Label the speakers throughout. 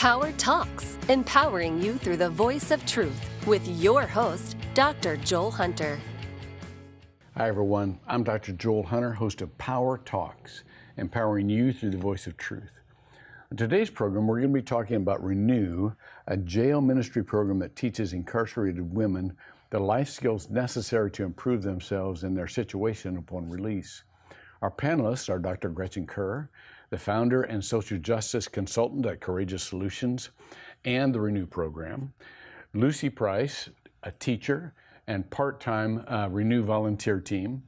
Speaker 1: Power Talks, empowering you through the voice of truth with your host, Dr. Joel Hunter.
Speaker 2: Hi everyone, I'm Dr. Joel Hunter, host of Power Talks, empowering you through the voice of truth. In today's program, we're going to be talking about ReNEW, a jail ministry program that teaches incarcerated women the life skills necessary to improve themselves in their situation upon release. Our panelists are Dr. Gretchen Kerr, the founder and social justice consultant at Courageous Solutions and the ReNEW program, Lucy Price, a teacher and part-time ReNEW volunteer team,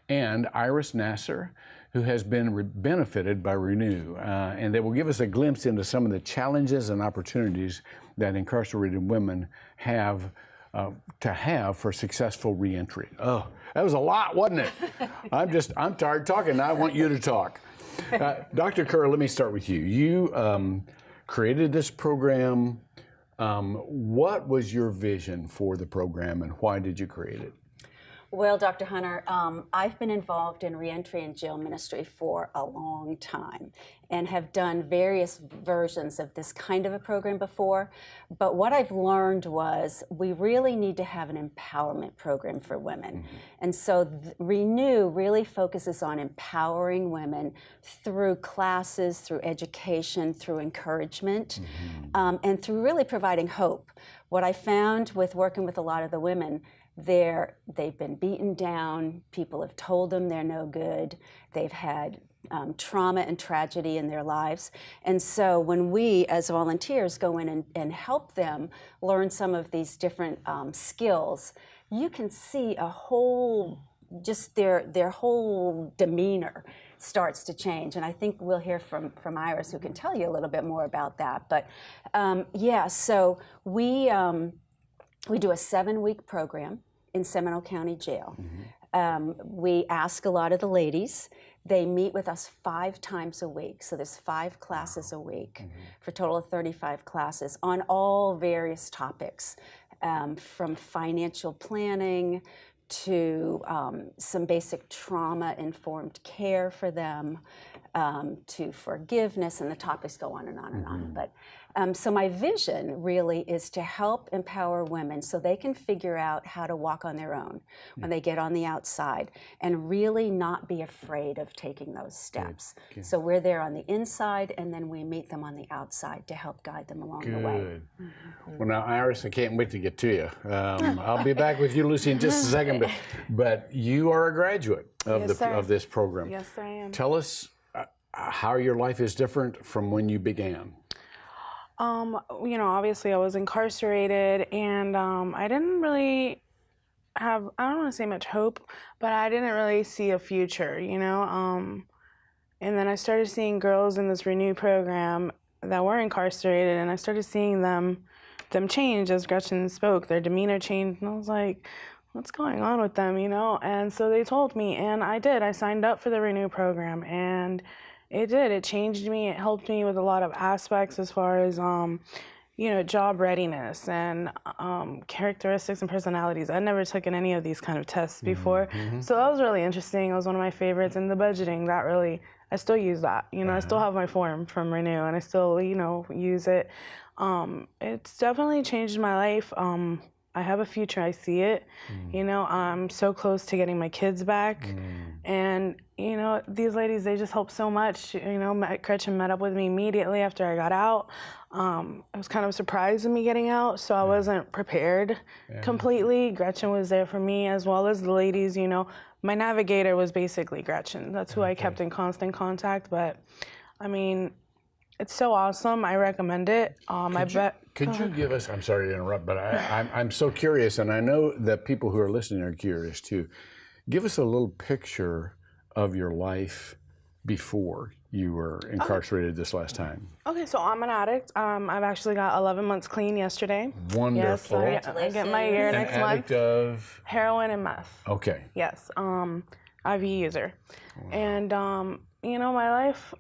Speaker 2: and Iris Nasser, who has been benefited by ReNEW, and they will give us a glimpse into some of the challenges and opportunities that incarcerated women have for successful reentry. Oh, that was a lot, wasn't it? I'm tired talking. Now I want you to talk. Dr. Kerr, let me start with you. You created this program. What was your vision for the program and why did you create it?
Speaker 3: Well, Dr. Hunter, I've been involved in reentry and jail ministry for a long time and have done various versions of this kind of a program before. But what I've learned was we really need to have an empowerment program for women. Mm-hmm. And so ReNEW really focuses on empowering women through classes, through education, through encouragement, and through really providing hope. What I found with working with a lot of the women, they've been beaten down, people have told them they're no good, they've had trauma and tragedy in their lives. And so when we as volunteers go in and help them learn some of these different skills, you can see a whole, just their whole demeanor starts to change. And I think we'll hear from Iris, who can tell you a little bit more about that. But so we do a 7-week program in Seminole County Jail. Mm-hmm. We ask a lot of the ladies. They meet with us 5 times a week. So there's 5 classes a week for a total of 35 classes on all various topics, from financial planning to some basic trauma-informed care for them, to forgiveness, and the topics go on and on and on. But so my vision really is to help empower women so they can figure out how to walk on their own when they get on the outside and really not be afraid of taking those steps. Good. So we're there on the inside, and then we meet them on the outside to help guide them along the way.
Speaker 2: Well, now, Iris, I can't wait to get to you. I'll be back with you, Lucy, in just a second, but you are a graduate of this program.
Speaker 4: Yes, I am.
Speaker 2: Tell us how your life is different from when you began.
Speaker 4: Obviously I was incarcerated, and I didn't really have, I don't want to say much hope, but I didn't really see a future, and then I started seeing girls in this ReNEW program that were incarcerated, and I started seeing them change as Gretchen spoke. Their demeanor changed, and I was like, what's going on with them, And so they told me, and I did. I signed up for the ReNEW program, and it did. It changed me. It helped me with a lot of aspects as far as, job readiness and characteristics and personalities. I'd never taken any of these kind of tests before. Mm-hmm. So that was really interesting. It was one of my favorites. And the budgeting, that really, I still use that. I still have my form from ReNEW, and I still, use it. It's definitely changed my life. I have a future. I see it. I'm so close to getting my kids back. And, these ladies, they just help so much. Gretchen met up with me immediately after I got out. It was kind of a surprise to me getting out, so I wasn't prepared completely. Gretchen was there for me, as well as the ladies. My navigator was basically Gretchen. That's who I kept in constant contact. But, it's so awesome. I recommend it.
Speaker 2: Could you give us, I'm sorry to interrupt, but I'm so curious, and I know that people who are listening are curious too. Give us a little picture of your life before you were incarcerated this last time.
Speaker 4: Okay, so I'm an addict. I've actually got 11 months clean yesterday.
Speaker 2: Wonderful.
Speaker 4: Yes, I get my year next month.
Speaker 2: Addict of?
Speaker 4: Heroin and meth.
Speaker 2: Okay.
Speaker 4: Yes, IV user. Wow. And, my life,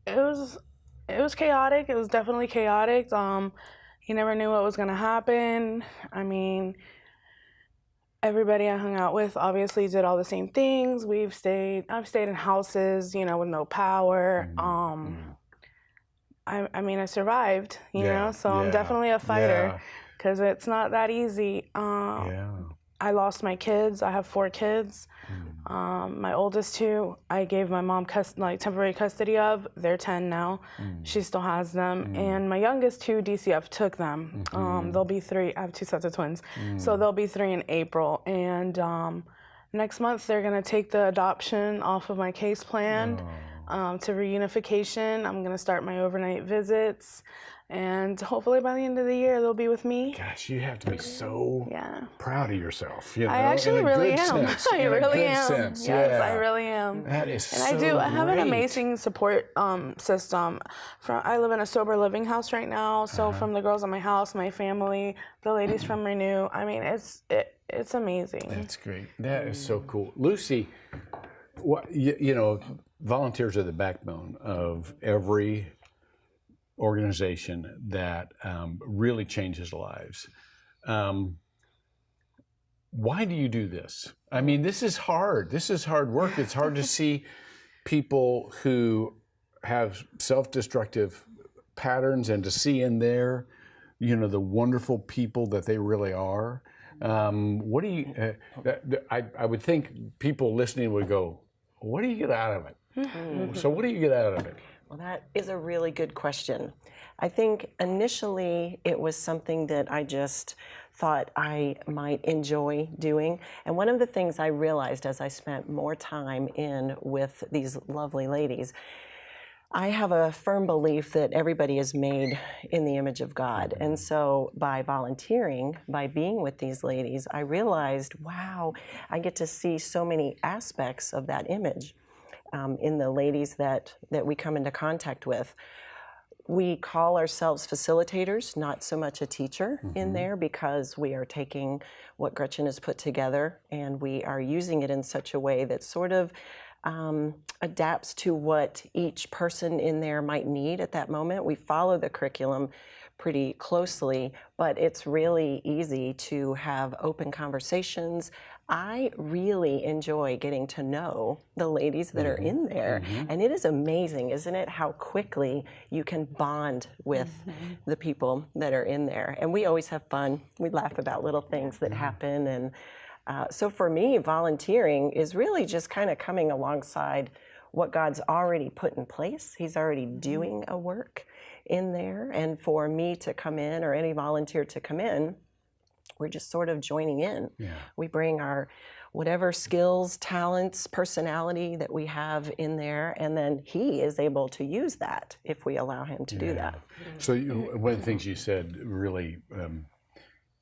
Speaker 4: it was chaotic. It was definitely chaotic. You never knew what was going to happen. Everybody I hung out with obviously did all the same things. I've stayed in houses, with no power. I mean, I survived, you
Speaker 2: Yeah,
Speaker 4: know, so I'm
Speaker 2: yeah,
Speaker 4: definitely a fighter
Speaker 2: yeah.
Speaker 4: because it's not that easy.
Speaker 2: Yeah.
Speaker 4: I lost my kids. I have 4 kids. My oldest 2, I gave my mom temporary custody of. They're 10 now. She still has them. And my youngest 2, DCF took them. They'll be 3. I have 2 sets of twins. So they'll be 3 in April. And next month, they're going to take the adoption off of my case plan to reunification. I'm going to start my overnight visits. And hopefully by the end of the year, they'll be with me.
Speaker 2: Gosh, you have to be so proud of yourself. You know,
Speaker 4: I actually
Speaker 2: in a
Speaker 4: really
Speaker 2: good
Speaker 4: am.
Speaker 2: sense,
Speaker 4: I
Speaker 2: in a
Speaker 4: really
Speaker 2: good
Speaker 4: am.
Speaker 2: sense,
Speaker 4: Yes,
Speaker 2: yeah.
Speaker 4: I really am.
Speaker 2: That is
Speaker 4: and
Speaker 2: so
Speaker 4: I do. I have an
Speaker 2: great.
Speaker 4: amazing support system. I live in a sober living house right now. So from the girls in my house, my family, the ladies from ReNEW. I mean, it's amazing.
Speaker 2: That's great. That is so cool, Lucy. What you know, volunteers are the backbone of every organization that really changes lives. Why do you do this? I mean, this is hard. This is hard work. It's hard to see people who have self-destructive patterns and to see in there, you know, the wonderful people that they really are. What do you? I would think people listening would go, "What do you get out of it?" So, what do you get out of it?
Speaker 5: Well, that is a really good question. I think initially it was something that I just thought I might enjoy doing. And one of the things I realized as I spent more time in with these lovely ladies, I have a firm belief that everybody is made in the image of God. And so by volunteering, by being with these ladies, I realized, wow, I get to see so many aspects of that image. In the ladies that we come into contact with. We call ourselves facilitators, not so much a teacher in there, because we are taking what Gretchen has put together and we are using it in such a way that sort of adapts to what each person in there might need at that moment. We follow the curriculum pretty closely, but it's really easy to have open conversations. I really enjoy getting to know the ladies that are in there, and it is amazing, isn't it, how quickly you can bond with the people that are in there. And we always have fun. We laugh about little things that happen, and so for me, volunteering is really just kind of coming alongside what God's already put in place. He's already doing a work in there, and for me to come in, or any volunteer to come in, we're just sort of joining in. We bring our whatever skills, talents, personality that we have in there, and then he is able to use that if we allow him to do that.
Speaker 2: So one of the things you said really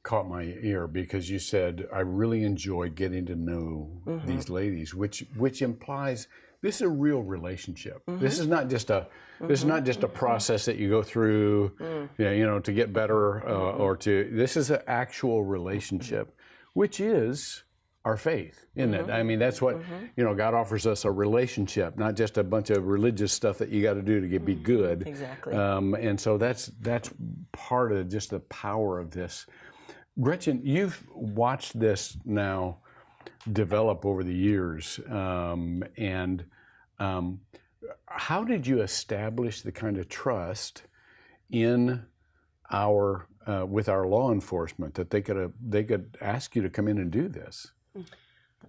Speaker 2: caught my ear, because you said, I really enjoy getting to know these ladies, which implies this is a real relationship. This is not just a this is not just a process that you go through, you know, to get better or to. This is an actual relationship, which is our faith, isn't it? I mean, that's what you know. God offers us a relationship, not just a bunch of religious stuff that you got to do to be good.
Speaker 5: Exactly.
Speaker 2: And so that's part of just the power of this. Gretchen, you've watched this now develop over the years, and how did you establish the kind of trust in our with our law enforcement that they could ask you to come in and do this?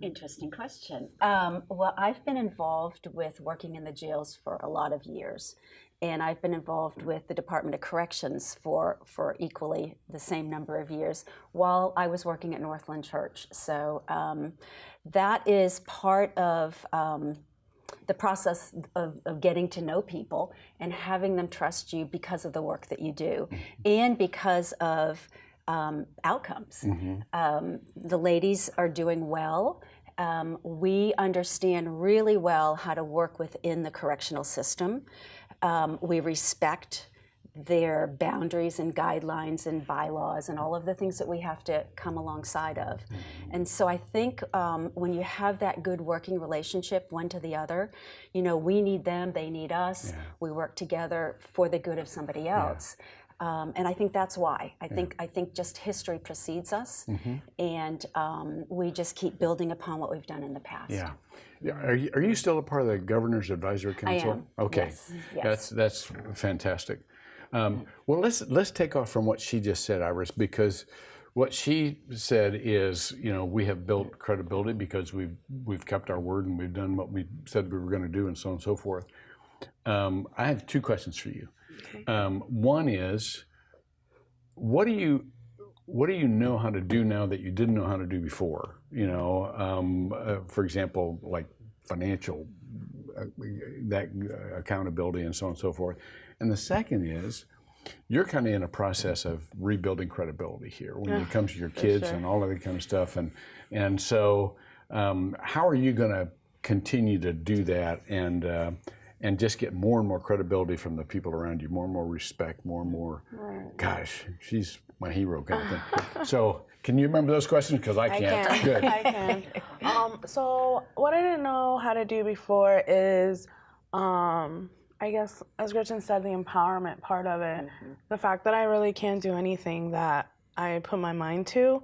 Speaker 3: Interesting question. Well, I've been involved with working in the jails for a lot of years, and I've been involved with the Department of Corrections for equally the same number of years while I was working at Northland Church. So that is part of the process of getting to know people and having them trust you because of the work that you do and because of outcomes. The ladies are doing well. We understand really well how to work within the correctional system. We respect their boundaries and guidelines and bylaws and all of the things that we have to come alongside of. And so I think when you have that good working relationship one to the other, you know, we need them, they need us, we work together for the good of somebody else. And I think that's why. I think just history precedes us, and we just keep building upon what we've done in the past.
Speaker 2: Yeah. Are you still a part of the Governor's Advisory Council?
Speaker 3: I am.
Speaker 2: Okay.
Speaker 3: Yes.
Speaker 2: That's fantastic. Well, let's take off from what she just said, Iris, because what she said is, we have built credibility because we've kept our word and we've done what we said we were going to do, and so on and so forth. I have two questions for you. Okay. One is, what do you know how to do now that you didn't know how to do before? For example, like financial accountability and so on and so forth. And the second is, you're kind of in a process of rebuilding credibility here when it comes to your kids and all of that kind of stuff. And so how are you going to continue to do that and just get more and more credibility from the people around you, more and more respect, more and more, gosh, she's my hero kind of thing. So can you remember those questions? Because I can't.
Speaker 4: I can.
Speaker 2: Good.
Speaker 4: I can. So what I didn't know how to do before is, I guess, as Gretchen said, the empowerment part of it. The fact that I really can't do anything that I put my mind to.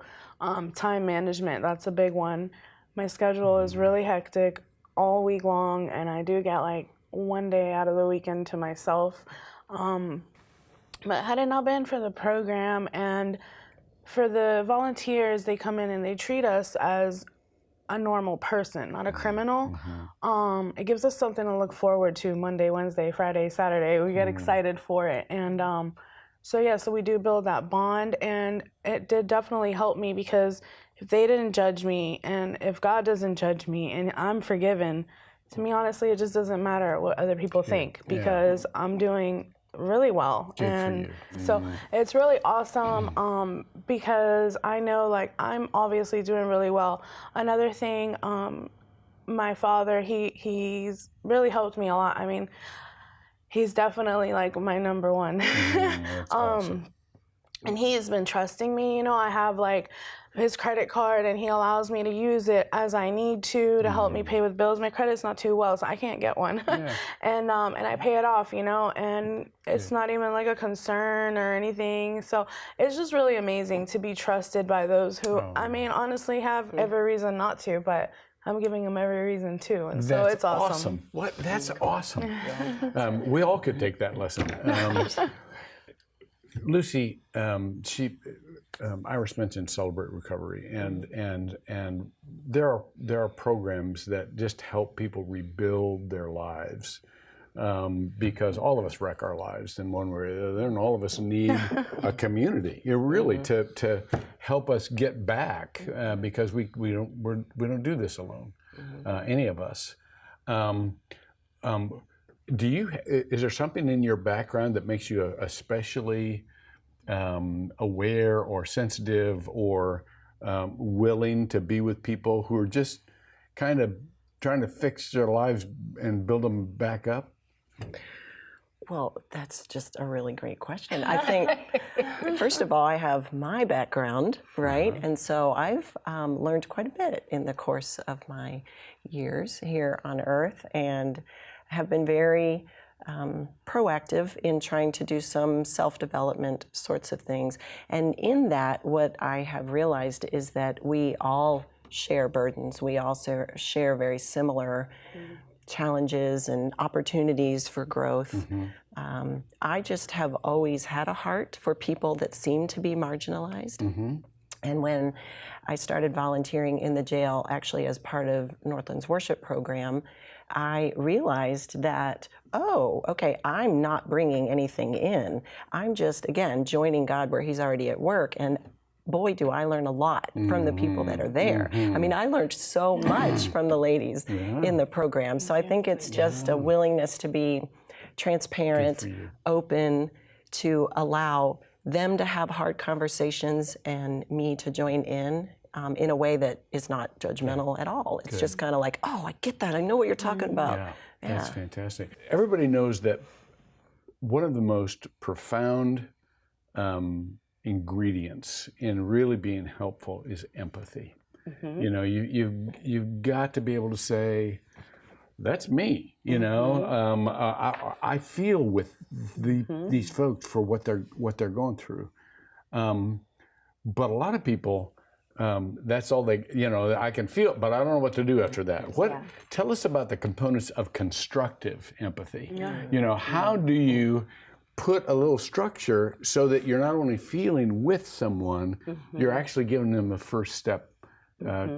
Speaker 4: Time management, that's a big one. My schedule is really hectic all week long, and I do get like one day out of the weekend to myself. But had it not been for the program and for the volunteers, they come in and they treat us as a normal person, not a criminal. It gives us something to look forward to Monday, Wednesday, Friday, Saturday. We get excited for it. And so we do build that bond, and it did definitely help me, because if they didn't judge me and if God doesn't judge me and I'm forgiven, to me, honestly, it just doesn't matter what other people think, because I'm doing really well.
Speaker 2: Good
Speaker 4: and
Speaker 2: for you.
Speaker 4: so it's really awesome, because I know, like, I'm obviously doing really well. Another thing, my father, he's really helped me a lot. I mean, he's definitely like my number one.
Speaker 2: That's awesome.
Speaker 4: And he has been trusting me. I have like his credit card, and he allows me to use it as I need to help me pay with bills. My credit's not too well, so I can't get one. And I pay it off, and it's not even like a concern or anything. So it's just really amazing to be trusted by those who, I mean, honestly have every reason not to, but I'm giving them every reason to, and so it's awesome.
Speaker 2: What? That's awesome. We all could take that lesson. Lucy, Iris mentioned Celebrate Recovery, and there are programs that just help people rebuild their lives, because all of us wreck our lives in one way or the other, and all of us need a community, really, to help us get back, because we don't do this alone, any of us. Is there something in your background that makes you especially aware or sensitive or willing to be with people who are just kind of trying to fix their lives and build them back up?
Speaker 5: Well, that's just a really great question. I think, first of all, I have my background, right? And so I've learned quite a bit in the course of my years here on Earth, and have been very proactive in trying to do some self-development sorts of things. And in that, what I have realized is that we all share burdens. We also share very similar challenges and opportunities for growth. I just have always had a heart for people that seem to be marginalized. And when I started volunteering in the jail, actually as part of Northland's worship program, I realized that, I'm not bringing anything in. I'm just, again, joining God where He's already at work. And boy, do I learn a lot from the people that are there. I mean, I learned so much from the ladies in the program. So I think it's just a willingness to be transparent, open, to allow them to have hard conversations and me to join in a way that is not judgmental at all. It's just kind of like, I get that. I know what you're talking about.
Speaker 2: That's fantastic. Everybody knows that one of the most profound ingredients in really being helpful is empathy. You've got to be able to say, that's me, you know. I feel with these folks for what they're going through. But a lot of people, that's all they, you know, I can feel it, but I don't know what to do after that. Tell us about the components of constructive empathy. You know, how do you put a little structure so that you're not only feeling with someone, you're actually giving them the first step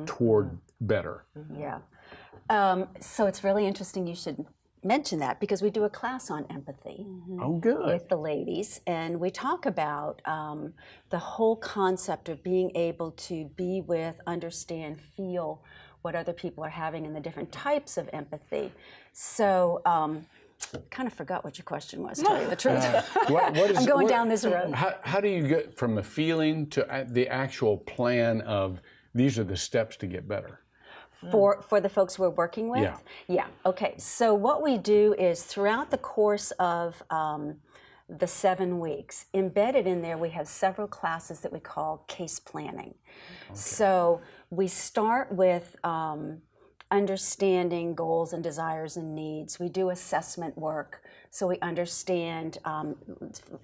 Speaker 2: toward better?
Speaker 3: Yeah. So it's really interesting you should mention that, because we do a class on empathy
Speaker 2: Oh, good.
Speaker 3: with the ladies, and we talk about the whole concept of being able to be with, understand, feel what other people are having, and the different types of empathy. So kind of forgot what your question was, to tell you the truth. I'm going down this road.
Speaker 2: How do you get from a feeling to the actual plan of these are the steps to get better?
Speaker 3: For the folks we're working with? Yeah. Okay. So what we do is throughout the course of the 7 weeks, embedded in there, we have several classes that we call case planning. So we start with understanding goals and desires and needs. We do assessment work, so we understand,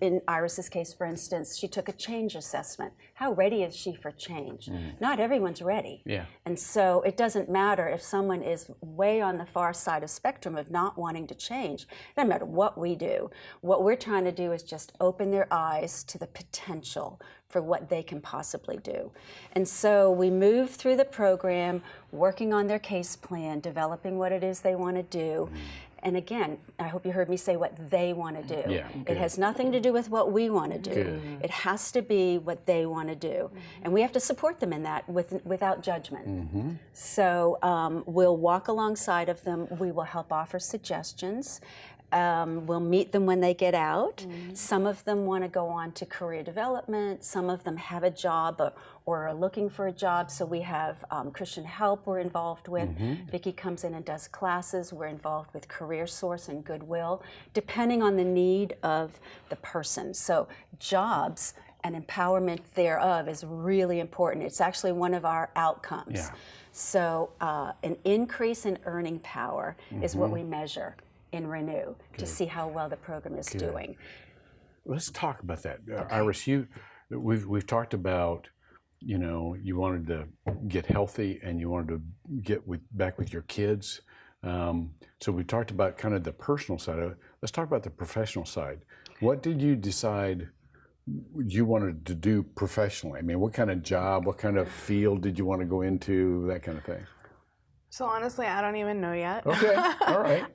Speaker 3: in Iris's case, for instance, she took a change assessment. How ready is she for change? Not everyone's ready. And so it doesn't matter if someone is way on the far side of spectrum of not wanting to change. It doesn't matter what we do. What we're trying to do is just open their eyes to the potential for what they can possibly do. And so we move through the program, working on their case plan, developing what it is they want to do. And again, I hope you heard me say what they want to do. It has nothing to do with what we want to do. It has to be what they want to do. And we have to support them in that without judgment. So we'll walk alongside of them. We will help offer suggestions. We'll meet them when they get out. Some of them want to go on to career development. Some of them have a job or are looking for a job. So we have Christian Help we're involved with. Vicki comes in and does classes. We're involved with Career Source and Goodwill, depending on the need of the person. So jobs and empowerment thereof is really important. It's actually one of our outcomes. So an increase in earning power is what we measure in ReNEW to see how well the program is doing.
Speaker 2: Let's talk about that. Iris, we've talked about, you know, you wanted to get healthy and you wanted to get back with your kids. So we talked about kind of the personal side of it. Let's talk about the professional side. What did you decide you wanted to do professionally? I mean, what kind of job, what kind of field did you want to go into, that kind of thing?
Speaker 4: So honestly, I don't even know yet.
Speaker 2: Okay, all right,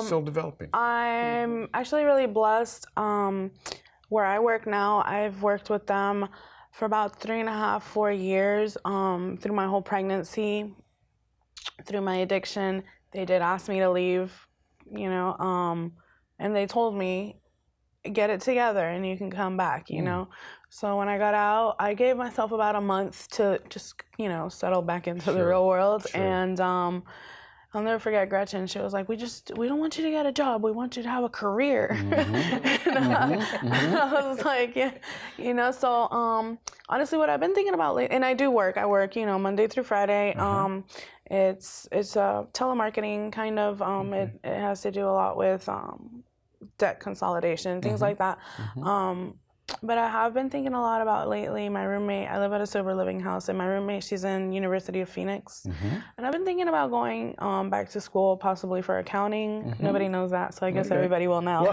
Speaker 2: still developing.
Speaker 4: I'm actually really blessed. Where I work now, I've worked with them for about 3.5, 4 years, through my whole pregnancy, through my addiction. They did ask me to leave, you know, and they told me, get it together and you can come back, you know. So when I got out, I gave myself about a month to just, you know, settle back into the real world. And I'll never forget Gretchen. She was like, we don't want you to get a job. We want you to have a career. I was like, yeah, you know, so honestly, what I've been thinking about lately, and I work, you know, Monday through Friday. It's a telemarketing kind of, it has to do a lot with debt consolidation, things like that. But I have been thinking a lot about lately, my roommate, I live at a sober living house, and my roommate, she's in University of Phoenix. And I've been thinking about going back to school, possibly for accounting. Nobody knows that, so I guess everybody will now.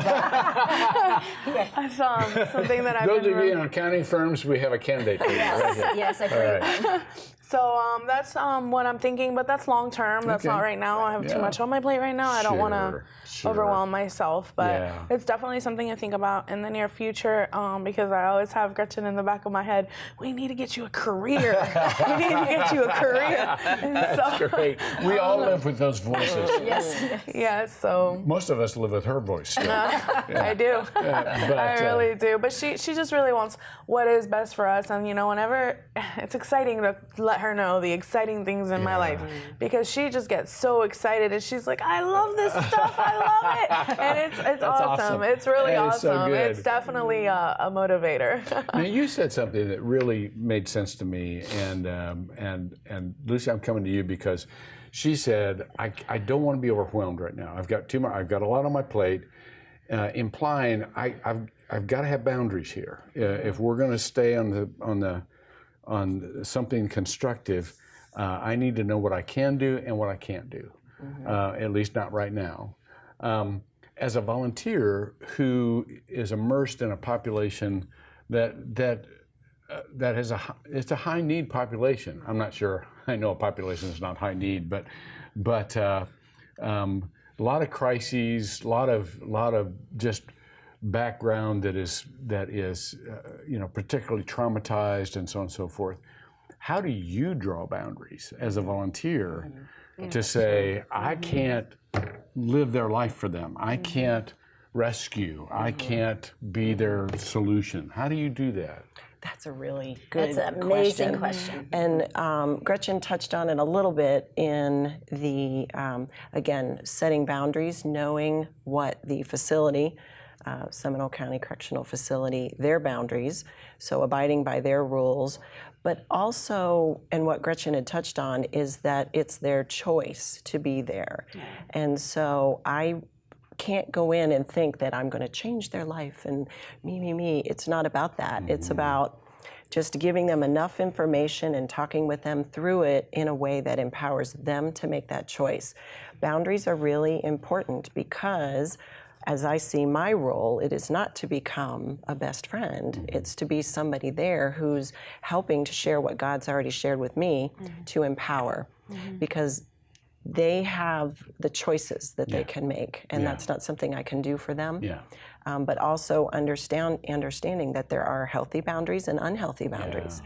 Speaker 4: That's something that I've been...
Speaker 2: Those of you in accounting firms, we have a candidate for you.
Speaker 3: Yes, I agree.
Speaker 4: So that's what I'm thinking, but that's long term. That's not right now. I have too much on my plate right now. I don't want to overwhelm myself, but it's definitely something to think about in the near future, because I always have Gretchen in the back of my head. We need to get you a career. We need to get you a career.
Speaker 2: That's great. We all live with those voices.
Speaker 4: Yeah, so.
Speaker 2: Most of us live with her voice still.
Speaker 4: I do. I really do. But she just really wants what is best for us. And, you know, whenever it's exciting to let her know the exciting things in my life, because she just gets so excited and she's like, I love this stuff, I love it. And it's awesome. It's really awesome.
Speaker 2: So good.
Speaker 4: It's definitely a motivator.
Speaker 2: Now, you said something that really made sense to me, and Lucy, I'm coming to you because she said, I don't want to be overwhelmed right now. I've got a lot on my plate, implying I've got to have boundaries here. If we're going to stay on something constructive, I need to know what I can do and what I can't do. At least not right now. As a volunteer who is immersed in a population that has it's a high need population. I'm not sure. I know a population is not high need, but a lot of crises, a lot of just background that is particularly traumatized and so on and so forth. How do you draw boundaries as a volunteer to say, I can't live their life for them, I can't rescue, I can't be their solution? How do you do that?
Speaker 5: That's a really good
Speaker 3: That's an amazing question.
Speaker 5: And Gretchen touched on it a little bit in the, again, setting boundaries, knowing what the facility, Seminole County Correctional Facility, their boundaries, so abiding by their rules. But also, and what Gretchen had touched on, is that it's their choice to be there. And so I can't go in and think that I'm going to change their life and me. It's not about that. It's about just giving them enough information and talking with them through it in a way that empowers them to make that choice. Boundaries are really important because, as I see my role, it is not to become a best friend. It's to be somebody there who's helping to share what God's already shared with me, to empower, because they have the choices that they can make, and that's not something I can do for them. But also understanding that there are healthy boundaries and unhealthy boundaries.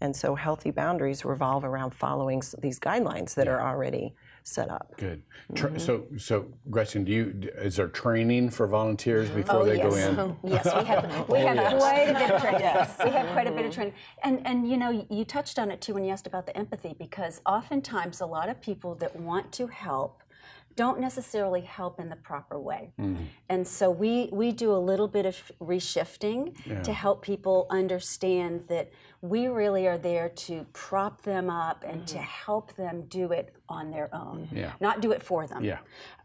Speaker 5: And so healthy boundaries revolve around following these guidelines that are already set up.
Speaker 2: Good. So Gretchen, is there training for volunteers before they go in?
Speaker 3: Yes, we have quite a bit of training. We have quite a bit of training. And you touched on it too when you asked about the empathy, because oftentimes a lot of people that want to help don't necessarily help in the proper way. And so we do a little bit of reshifting to help people understand that we really are there to prop them up and to help them do it on their own, not do it for them.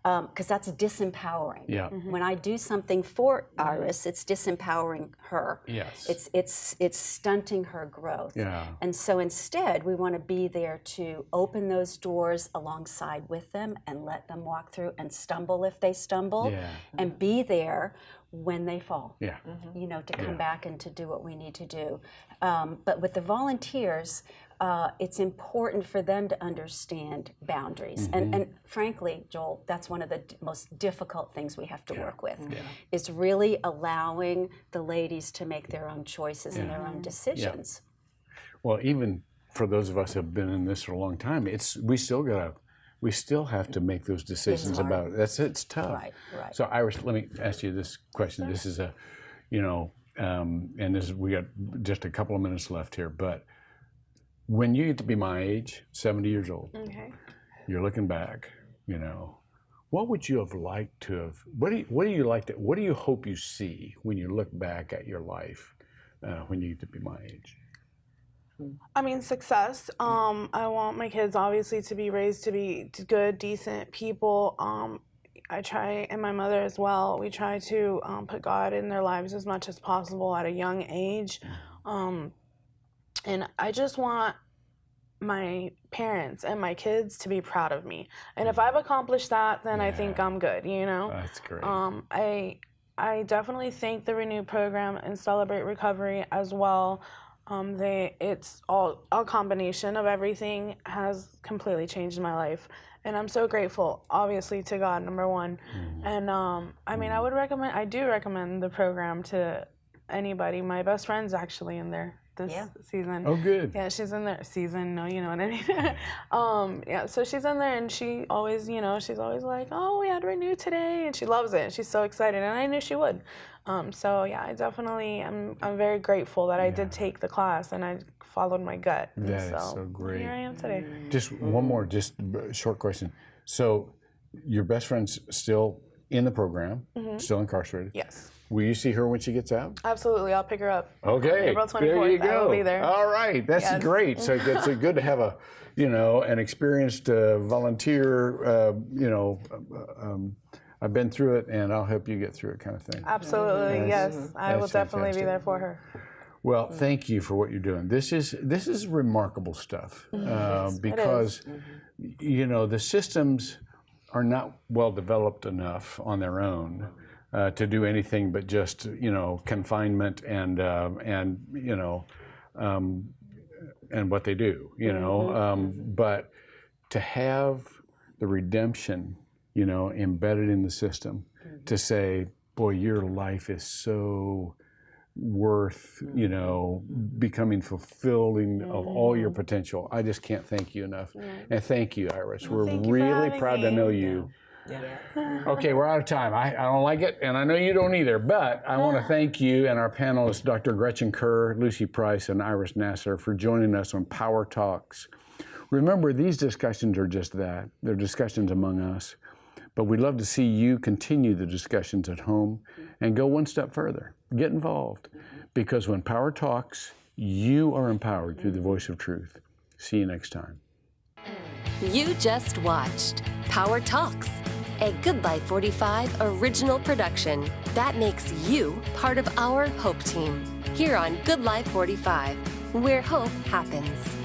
Speaker 3: Because that's disempowering. When I do something for Iris, it's disempowering her. It's stunting her growth. And so instead, we want to be there to open those doors alongside with them and let them walk through and stumble if they stumble, and be there when they fall. To come back and to do what we need to do. But with the volunteers, it's important for them to understand boundaries. And frankly, Joel, that's one of the most difficult things we have to work with, is really allowing the ladies to make their own choices and their own decisions.
Speaker 2: Well, even for those of us who have been in this for a long time, we still have to make those decisions about it. It's tough.
Speaker 3: Right.
Speaker 2: So Iris, let me ask you this question. This is and we got just a couple of minutes left here, but when you get to be my age, 70 years old, you're looking back, what would you have liked to have, what do you hope you see when you look back at your life when you get to be my age?
Speaker 4: I mean, success. I want my kids obviously to be raised to be good, decent people. I try, and my mother as well, we try to put God in their lives as much as possible at a young age. And I just want my parents and my kids to be proud of me. And if I've accomplished that, then I think I'm good,
Speaker 2: That's great.
Speaker 4: I definitely thank the ReNEW program and Celebrate Recovery as well. It's all a combination of everything has completely changed my life. And I'm so grateful, obviously, to God, number one. And I do recommend the program to anybody. My best friend's actually in there. this
Speaker 3: Yeah.
Speaker 4: season.
Speaker 2: Oh, good.
Speaker 4: Yeah, she's in there. Season, no, you know what I mean. Yeah, so she's in there, and she always, she's always like, "Oh, we had ReNEW today," and she loves it. She's so excited, and I knew she would. So yeah, I definitely, I'm very grateful that I did take the class and I followed my gut. And
Speaker 2: That is so great.
Speaker 4: Here I am today.
Speaker 2: Just one more, just a short question. So, your best friend's still in the program, still incarcerated.
Speaker 4: Yes,
Speaker 2: Will you see her when she gets out?
Speaker 4: absolutely. I'll pick her up.
Speaker 2: Okay,
Speaker 4: April 24th.
Speaker 2: there you go.
Speaker 4: I will be there.
Speaker 2: All right, that's
Speaker 4: Yes.
Speaker 2: great. So it's good to have an experienced volunteer. I've been through it, and I'll help you get through it, kind of thing.
Speaker 4: Absolutely, yes. I will
Speaker 2: That's
Speaker 4: definitely be
Speaker 2: fantastic.
Speaker 4: there for her.
Speaker 2: Well, thank you for what you're doing. This is remarkable stuff because the systems are not well developed enough on their own to do anything but just confinement and what they do. But to have the redemption embedded in the system, to say, boy, your life is so worth becoming fulfilling of all your potential. I just can't thank you enough. And thank you, Iris. We're
Speaker 4: thank you for
Speaker 2: really
Speaker 4: having
Speaker 2: proud to
Speaker 4: me.
Speaker 2: know you.
Speaker 5: Yeah.
Speaker 2: Okay, we're out of time. I don't like it, and I know you don't either, but I want to thank you and our panelists, Dr. Gretchen Kerr, Lucy Price, and Iris Nasser, for joining us on Power Talks. Remember, these discussions are just that. They're discussions among us. But we'd love to see you continue the discussions at home and go one step further. Get involved. Because when Power talks, you are empowered through the voice of truth. See you next time.
Speaker 1: You just watched Power Talks, a Good Life 45 original production that makes you part of our Hope team here on Good Life 45, where hope happens.